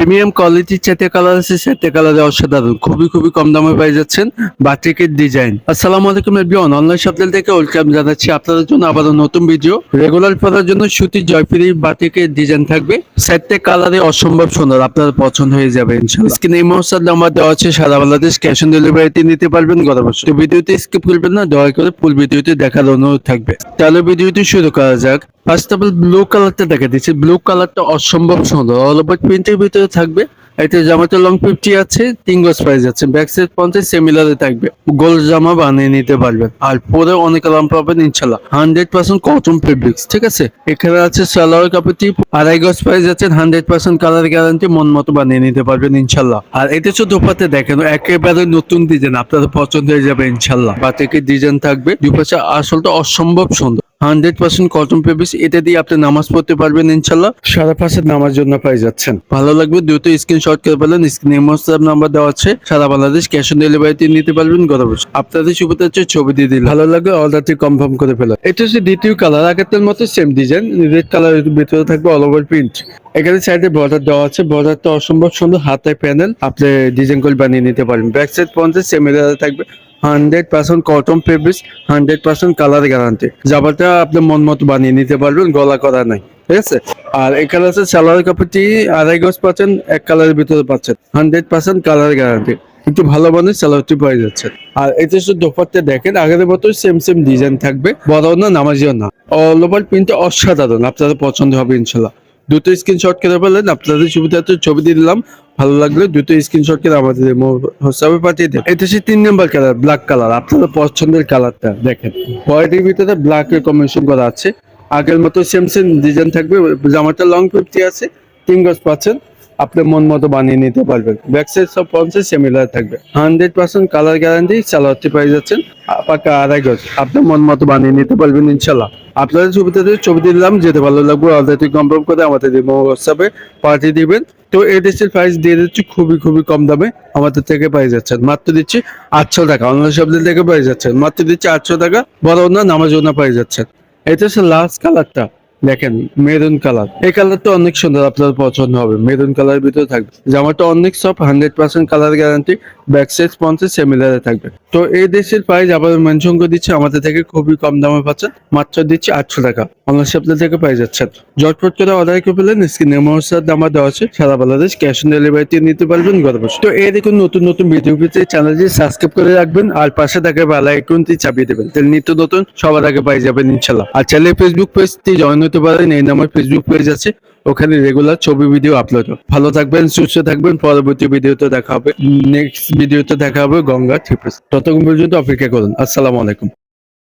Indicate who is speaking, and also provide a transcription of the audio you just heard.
Speaker 1: Premium কোয়ালিটির চারটে colour আছে, চারটে কালারে অসাধারণ, খুবই কম দামে পেয়ে যাচ্ছেন বাটিকের ডিজাইন। আসসালামু আলাইকুম এভরিওয়ান, অনলাইন শপিং থেকে ওয়েলকাম জানাচ্ছি আপনাদের জন্য আবারও নতুন ভিডিও। রেগুলার পরার জন্য সুতির জয়পুরি বাটিকের ডিজাইন থাকবে, চারটে কালারে অসম্ভব সুন্দর, আপনার পছন্দ হয়ে যাবে ইনশাআল্লাহ। স্ক্রিনে এই মুহূর্তে নাম্বার দেওয়া আছে, সারা বাংলাদেশ ক্যাশ অন ডেলিভারিতে নিতে পারবেন ঘরে বসে। তো ভিডিওতে স্কিপ করবেন না, দয়া করে ফুল ভিডিওটি দেখার অনুরোধ থাকবে। তাহলে ভিডিওটি শুরু করা যাক। ফার্স্ট অফ অল ব্লু কালারটা দেখা দিচ্ছি, ব্লু কালারটা অসম্ভব সুন্দর, অল ওভার প্রিন্টের ভিতরে থাকবে। এটা জামাতে লং 50 আছে, 3 গজ প্রাইস আছে, ব্যাক সাইড 50 সিমিলারে থাকবে, গোল জামা বানিয়ে নিতে পারবেন। আর পরে অনেক আরাম পাবেন ইনশাল্লাহ। 100% কটন ফেব্রিক্স, ঠিক আছে। এখানে আছে সালোয়ার কাপড়টি 2.5 গজ প্রাইস আছে, 100% কালার গ্যারান্টি, মন মতো বানিয়ে নিতে পারবেন ইনশাল্লাহ। আর এটা শুধু দোপাতে দেখেন, একেবারে নতুন ডিজাইন, আপনাদের পছন্দ হয়ে যাবে ইনশাল্লাহ। বাটিকের ডিজাইন থাকবে, দুই পাশে আসলটা অসম্ভব সুন্দর, 100% কটন ফেব্রিক্স। এটা দিয়ে আপনি নামাজ পড়তে পারবেন ইনশাল্লাহ, সারা পাশে নামাজ জন্য পাই যাচ্ছেন। ভালো লাগবে দ্রুত স্ক্রিনশট করে ফেলেন, স্ক্রিনে হোয়াটসঅ্যাপ নাম্বার দেওয়া আছে, সারা বাংলাদেশ ক্যাশ অন ডেলিভারিতে নিতে পারবেন ঘরে বসে। আপনাদের সুবিধা হচ্ছে ছবি দিয়ে দিলে, ভালো লাগবে অর্ডারটি কনফার্ম করে ফেলেন। এটা হচ্ছে দ্বিতীয় কালার, আগের মতো সেম ডিজাইন, রেড কালারের ভিতরে থাকবে অল ওভার প্রিন্ট। এখানে সাইডে বর্ডার দেওয়া আছে, বর্ডারটা অসম্ভব সুন্দর, হাতায় প্যানেল, আপনি ডিজাইন করে বানিয়ে নিতে পারবেন। ব্যাক সাইড 50 সিমিলার থাকবে, 100% কটন ফেব্রিক্স, 100% কালার গ্যারান্টি। জামাটা আপনি মন মতো বানিয়ে নিতে পারবেন, গলা করা নাই, ঠিক আছে। আর এখানে আছে সালোয়ার কাপড়টি 2.5 গজ পাচ্ছেন, এক কালারের ভিতরে পাচ্ছেন, 100% কালার গ্যারান্টি। একটু ভালো মানের সালোয়ারটি পাওয়া যাচ্ছে। আর এটা শুধু দোপাট্টা দেখেন, আগের মতো সেম ডিজাইন থাকবে, বড়ও না নামাজিও না, অল ওভার প্রিন্টটা অসাধারণ, আপনাদের পছন্দ হবে ইনশাল্লাহ। দুটো স্ক্রিনশট করে ফেলেন, আপনাদের সুবিধার্থে ছবি দিয়ে দিলাম, ভালো লাগলে দুটো স্ক্রিনশট করে আমাদের হোয়াটসঅ্যাপে পাঠিয়ে দেন। এটা হচ্ছে 3 নম্বর কালার, ব্ল্যাক কালার, আপনাদের পছন্দের কালারটা দেখেন, হোয়াইটের ভিতরে ব্ল্যাক এর কম্বিনেশন করা আছে। আগের মতো সেম ডিজাইন থাকবে, জামাটা লং 50 আছে, 3 গজ পাচ্ছেন, আপনি মন মতো বানিয়ে নিতে পারবেন। ব্যাক সাইড সব 50 সিমিলার থাকবে, 100% কালার গ্যারান্টি, সালোয়ারটি পেয়ে যাচ্ছেন পাকা 2.5 গজ, আপনি মন মতো বানিয়ে নিতে পারবেন ইনশাল্লাহ। আপনাদের সুবিধাতে ছবি দিলাম, যেতে ভালো লাগবে অর্ডারটি কনফার্ম করে আমাদের হোয়াটসঅ্যাপে পাঠিয়ে দিবেন। তো এই ড্রেসের প্রাইস দিয়ে দিচ্ছি খুবই কম দামে, আমাদের থেকে পেয়ে যাচ্ছেন, মাত্র দিচ্ছি 800 টাকা। অনলাইন শপ থেকে পেয়ে যাচ্ছেন মাত্র দিচ্ছি 800 টাকা, বড় না নামাজ না পেয়ে যাচ্ছেন। এটা হচ্ছে লাস্ট কালারটা দেখেন, মেরুন কালার। এই কালারটা অনেক সুন্দর, আপনার পছন্দ হবে, মেরুন কালার ভিতরে থাকবে, জামাটা অনেক soft, 100% colour guarantee, back side 50 সিমিলারে থাকবে। তো এই দেশের প্রাইস আবার মেনশন করে দিচ্ছে, আমাদের থেকে খুবই কম দামে পাচ্ছেন, মাত্র দিচ্ছি 800 টাকা। অনলাইন শপ থেকে পেয়ে যাচ্ছেন, জটপট করে অর্ডার করে ফেলেন, স্ক্রিনে হোয়াটসঅ্যাপ নাম্বার দেওয়া আছে, সারা বাংলাদেশ ক্যাশ অন ডেলিভারিতে নিতে পারবেন ঘরে বসে। তো এই দেখুন নতুন ভিডিও পেতে চ্যানেলটি সাবস্ক্রাইব করে রাখবেন, আর পাশে থাকে বেল আইকনটি চাপিয়ে দেবেন, তাহলে নিত্য নতুন সবার আগে পেয়ে যাবেন ইনশাল্লাহ। আর চাইলে ফেসবুক পেজটি জয়েন হতে পারেন, এই নামের ফেসবুক পেজ আছে, ওখানে রেগুলার ছবি ভিডিও আপলোড হয়। ভালো থাকবেন, সুস্থ থাকবেন, পরবর্তী ভিডিওতে দেখা হবে, নেক্সট ভিডিওতে দেখা হবে গঙ্গা ট্রিপস। ততক্ষণ পর্যন্ত অপেক্ষা করুন। আসসালামু আলাইকুম।